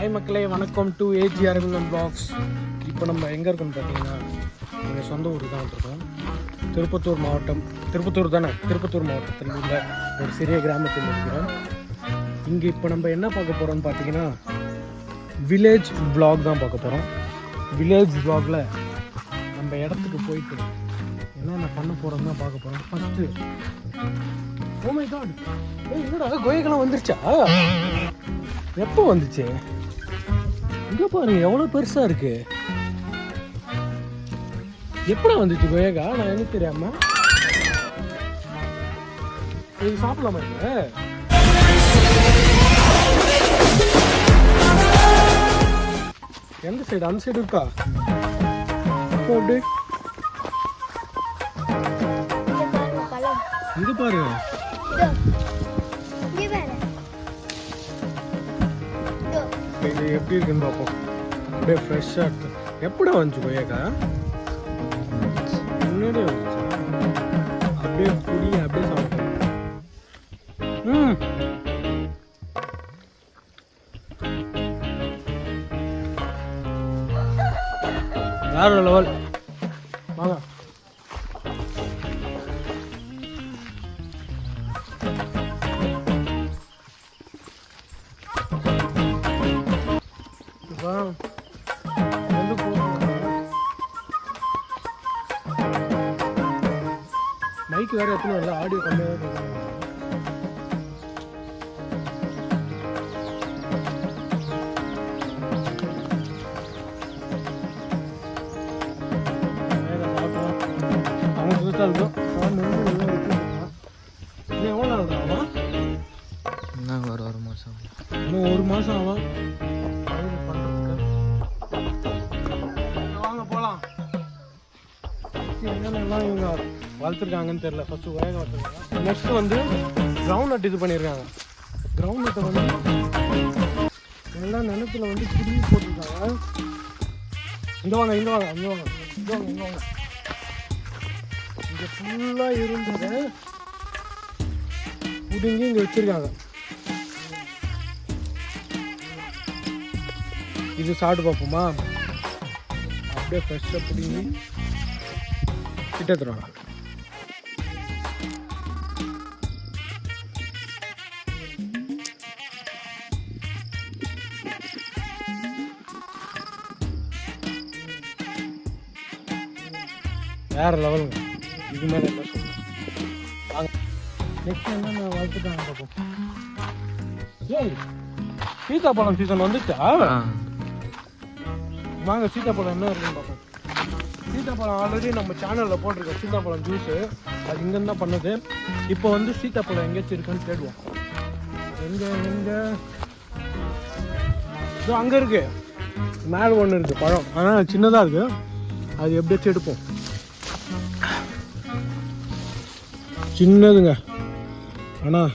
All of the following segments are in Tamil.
ஹாய் மக்களே, வணக்கம் டு ஏஜி அரவிந்தன் வ்ளாக்ஸ். இப்போ நம்ம எங்கே இருக்கோம்னு பார்த்தீங்கன்னா எங்கள் சொந்த ஊர் தான் இருக்கோம். திருப்பத்தூர் மாவட்டம், திருப்பத்தூர் மாவட்டத்தில் உள்ள ஒரு சிறிய கிராமத்தில் இருக்கிறோம். இங்கே இப்போ நம்ம என்ன பார்க்க போகிறோம்னு பார்த்தீங்கன்னா வில்லேஜ் வ்ளாக் தான் பார்க்க போகிறோம். வில்லேஜ் வ்ளாகில் நம்ம இடத்துக்கு போயிட்டு என்னென்ன பண்ண போகிறோம் தான் பார்க்க போகிறோம். ஃபஸ்ட்டு ஓ மை காட், என்னடா கோயக்கெல்லாம் வந்துருச்சா? எப்போ வந்துச்சு? இங்கே பாருங்க எவ்வளோ பெருசாக இருக்கு. எப்படா வந்துச்சு கொய்யாக்கா? நான் எனக்கு தெரியாம. இது சாப்பிடலாமா? இருக்கு எந்த சைடு? அந்த சைடு இருக்கா? அப்படி இது பாருங்க. இது எப்படி இருக்குன்னு பார்ப்போம். அப்படியே ஃப்ரெஷ்ஷாக இருக்கு. எப்படா வந்துச்சு கொய்யாக்கா? முன்னாடியே வந்துச்சு. அப்படியே புடி, அப்படியே சாப்பிட்டோம். வேற லெவல். வாங்க. மைக்கு வேற எத்தனை இல்லை, ஆடியோ கம்மியாக தான். அவங்க புதுசாக இருக்கும். இன்னும் எவ்வளோ நாள் ஆகும்? இன்னும் ஒரு மாதம். இன்னும் ஒரு மாதம் ஆகும். வாங்க போகலாம். என்னென்னலாம் இவங்க வளர்த்துருக்காங்கன்னு தெரியல. ஃபஸ்ட்டு வேக வளர்த்துருக்காங்க. நெக்ஸ்ட்டு வந்து கிரவுண்ட் நட் இது பண்ணியிருக்காங்க. கிரவுண்ட் நட்டை வந்து நல்லா நிலத்தில் வந்து குடி போட்டிருக்காங்க. இங்கே வாங்க, இங்கே வாங்க, இங்கே வாங்க, இங்கே வாங்க, இங்கே வாங்க. இங்கே ஃபுல்லாக இருந்தது புடிங்கி இங்கே வச்சுருக்காங்க. இது சாப்பிட்டு பார்ப்போமா? அப்படியே ஃப்ரெஷ்ஷாக பிடிங்கி கிட்ட தருவாங்க. வேற லெவலுங்க. இது மேலே என்ன சொல்லுங்க. வாங்க நெக்ஸ்ட் என்னென்ன வளர்த்துட்டாங்க பார்ப்போம். ஏய், சீத்தாப்பழம் சீசன் வந்துச்சா? வாங்க சீத்தாப்பழம் என்ன இருக்குன்னு பார்ப்போம். சீத்தாப்பழம் ஆல்ரெடி நம்ம சேனலில் போட்டிருக்கோம். சீத்தாப்பழம் ஜூஸு அது இங்கேருந்து தான் பண்ணுது. இப்போ வந்து சீத்தாப்பழம் எங்கேயாச்சும் இருக்குன்னு தேடுவோம். எங்கே இதோ அங்கே இருக்கு. மேலே ஒன்று இருக்குது பழம், ஆனால் சின்னதாக இருக்குது. அது எப்படியாச்சும் எடுப்போம். சின்னதுங்க, ஆனால்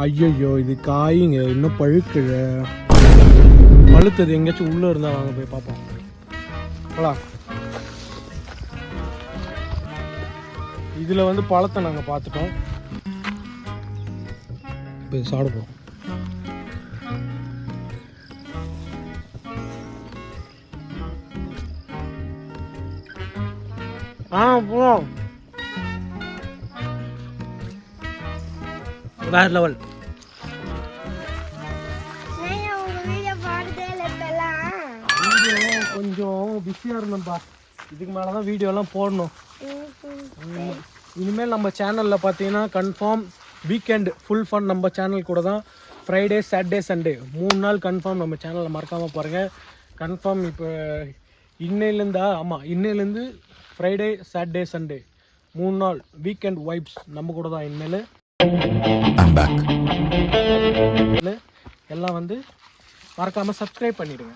ஐயோ இது காய்ங்க இன்னும் பழுக்குது. பழுத்தது எங்கேயாச்சும் உள்ளே இருந்தால் வாங்க போய் பார்ப்போம். போலாம். இதில் வந்து பழத்தை நாங்கள் பார்த்துட்டோம். இப்போ இது சாப்பிடுவோம். போவோம். வேற லெவல். கொஞ்சம் பிஸியாக இருந்தோம்ப்பா. இதுக்கு மேலே தான் வீடியோலாம் போடணும். இனிமேல் நம்ம சேனலில் பார்த்தீங்கன்னா கன்ஃபார்ம் வீக்கெண்ட் ஃபுல் ஃபன் நம்ம சேனல் கூட தான். ஃப்ரைடே, சாட்டர்டே, சண்டே 3 நாள் கன்ஃபார்ம் நம்ம சேனலில் மறக்காமல் பாருங்கள். கன்ஃபார்ம் இப்போ இன்னையிலேருந்து ஃப்ரைடே, சாட்டர்டே, சண்டே 3 நாள் வீக்கெண்ட் வைப்ஸ் நம்ம கூட தான். இனிமேல் எல்லாம் வந்து மறக்காமல் சப்ஸ்கிரைப் பண்ணிவிடுங்க.